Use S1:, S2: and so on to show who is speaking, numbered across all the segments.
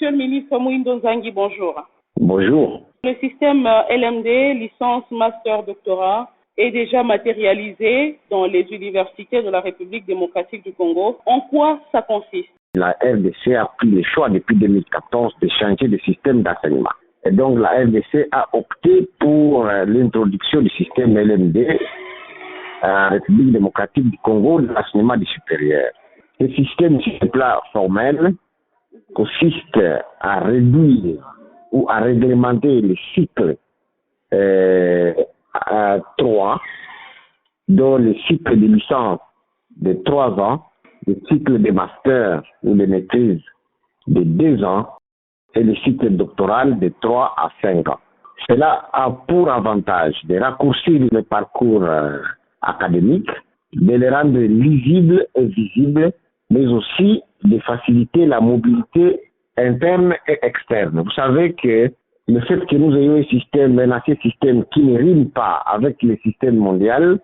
S1: Monsieur le ministre Mouindo Nzangi, bonjour.
S2: Bonjour.
S1: Le système LMD, licence, master, doctorat, est déjà matérialisé dans les universités de la République démocratique du Congo. En quoi ça consiste?
S2: La RDC a pris le choix depuis 2014 de changer de système d'enseignement. Et donc la RDC a opté pour l'introduction du système LMD à la République démocratique du Congo de l'enseignement du supérieur. Ce système sur le plan formel consiste à réduire ou à réglementer les cycles à 3, dont le cycle de licence de 3 ans, le cycle de master ou de maîtrise de 2 ans et le cycle doctoral de 3 à 5 ans. Cela a pour avantage de raccourcir le parcours académique, de le rendre lisible et visible, mais aussi de faciliter la mobilité interne et externe. Vous savez que le fait que nous ayons un ancien système qui ne rime pas avec le système mondial,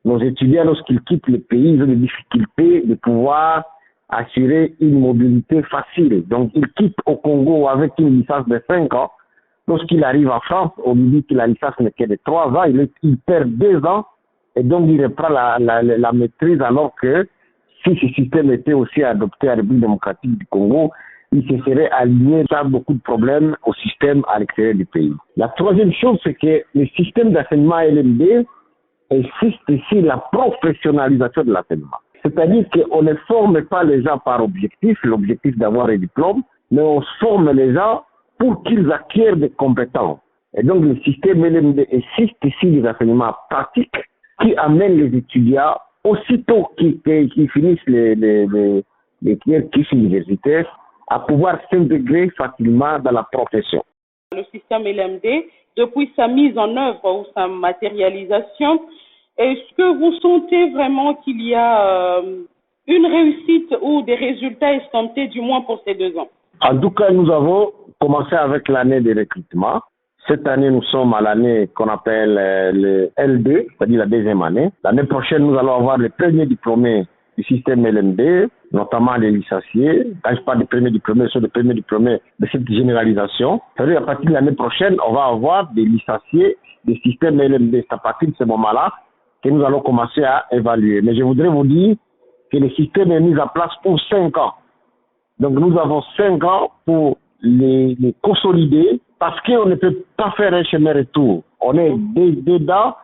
S2: nos étudiants, lorsqu'ils quittent le pays, ils ont des difficultés de pouvoir assurer une mobilité facile. Donc, ils quittent au Congo avec une licence de 5 ans. Lorsqu'il arrive en France, on lui dit que la licence n'est que de 3 ans, il perd 2 ans et donc il reprend la maîtrise, alors que si ce système était aussi adopté à la République démocratique du Congo, il se serait aligné sans beaucoup de problèmes au système à l'extérieur du pays. La troisième chose, c'est que le système d'enseignement LMD insiste ici la professionnalisation de l'enseignement. C'est-à-dire qu'on ne forme pas les gens par objectif, l'objectif d'avoir un diplôme, mais on forme les gens pour qu'ils acquièrent des compétences. Et donc le système LMD insiste ici des enseignements pratiques qui amènent les étudiants, aussitôt qu'ils finissent les cursus universitaires, à pouvoir s'intégrer facilement dans la profession.
S1: Le système LMD, depuis sa mise en œuvre ou sa matérialisation, est-ce que vous sentez vraiment qu'il y a une réussite ou des résultats escomptés, du moins pour ces 2 ans?
S2: En tout cas, nous avons commencé avec l'année de recrutement. Cette année, nous sommes à l'année qu'on appelle le L2, c'est-à-dire la deuxième année. L'année prochaine, nous allons avoir les premiers diplômés du système LMD, notamment les licenciés. Quand je parle des premiers diplômés, ce sont les premiers diplômés de cette généralisation. C'est-à-dire, à partir de l'année prochaine, on va avoir des licenciés du système LMD. C'est à partir de ce moment-là que nous allons commencer à évaluer. Mais je voudrais vous dire que le système est mis en place pour 5 ans. Donc, nous avons 5 ans pour les consolider, parce qu'on ne peut pas faire un chemin retour. On est dedans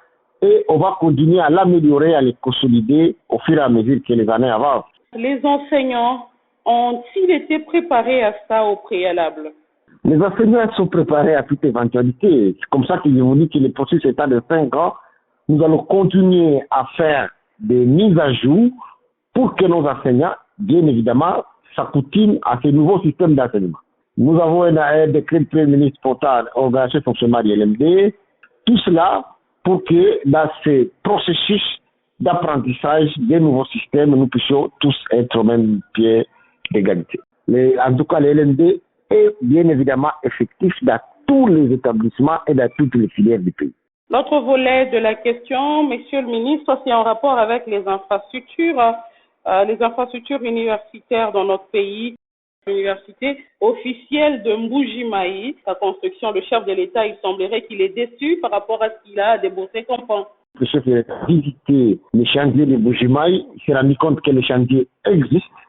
S2: et on va continuer à l'améliorer, à les consolider au fur et à mesure que les années avancent.
S1: Les enseignants ont-ils été préparés à ça au préalable?
S2: Les enseignants sont préparés à toute éventualité. C'est comme ça que je vous dis que le processus étant de 5 ans, nous allons continuer à faire des mises à jour pour que nos enseignants, bien évidemment, s'accoutument à ce nouveau système d'enseignement. Nous avons un décret du Premier ministre portant l'organisation de fonctionnement de l'LMD. Tout cela pour que dans ce processus d'apprentissage des nouveaux systèmes, nous puissions tous être au même pied d'égalité. En tout cas, l'LMD est bien évidemment effectif dans tous les établissements et dans toutes les filières du pays.
S1: L'autre volet de la question, Monsieur le ministre, c'est en rapport avec les infrastructures universitaires dans notre pays. L'université officielle de Mbuji-Mayi, sa construction, le chef de l'État, il semblerait qu'il est déçu par rapport à ce qu'il a déboursé comme fonds.
S2: Le chef de l'État a visité les chantiers de Mbuji-Mayi, il s'est rendu compte que les chantiers existent.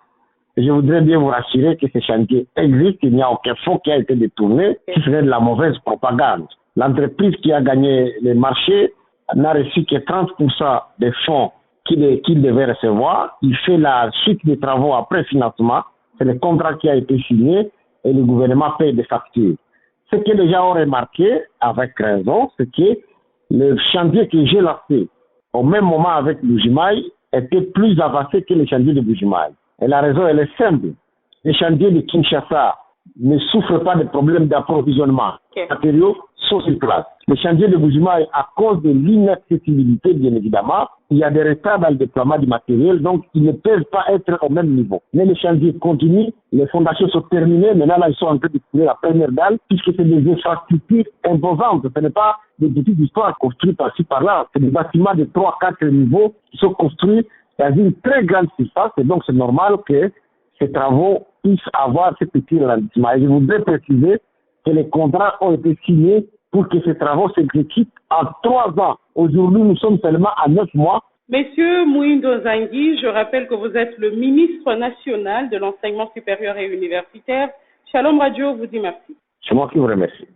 S2: Je voudrais bien vous rassurer que ces chantiers existent, il n'y a aucun fonds qui a été détourné, ce serait de la mauvaise propagande. L'entreprise qui a gagné les marchés n'a reçu que 30% des fonds qu'il devait recevoir. Il fait la suite des travaux après financement. C'est le contrat qui a été signé et le gouvernement paye des factures. Ce que les gens ont remarqué, avec raison, c'est que le chantier que j'ai lancé au même moment avec Mbuji-Mayi était plus avancé que le chantier de Mbuji-Mayi. Et la raison, elle est simple. Les chantiers de Kinshasa ne souffrent pas de problèmes d'approvisionnement. Les matériaux sont sur place. Les chantiers de Mbuji-Mayi, à cause de l'inaccessibilité, bien évidemment, il y a des retards dans le déploiement du matériel, donc ils ne peuvent pas être au même niveau. Mais les chantiers continuent, les fondations sont terminées, maintenant là, ils sont en train de couler la première dalle, puisque c'est des infrastructures imposantes. Ce n'est pas des petites histoires construites par-ci par-là, c'est des bâtiments de 3-4 niveaux qui sont construits dans une très grande surface, et donc c'est normal que ces travaux puissent avoir ce petit ralentissement. Et je voudrais préciser que les contrats ont été signés pour que ces travaux s'exécutent en 3 ans. Aujourd'hui, nous sommes seulement à 9 mois.
S1: Monsieur Mouindo Zangui, je rappelle que vous êtes le ministre national de l'enseignement supérieur et universitaire. Shalom Radio vous dit merci.
S2: C'est moi qui vous remercie.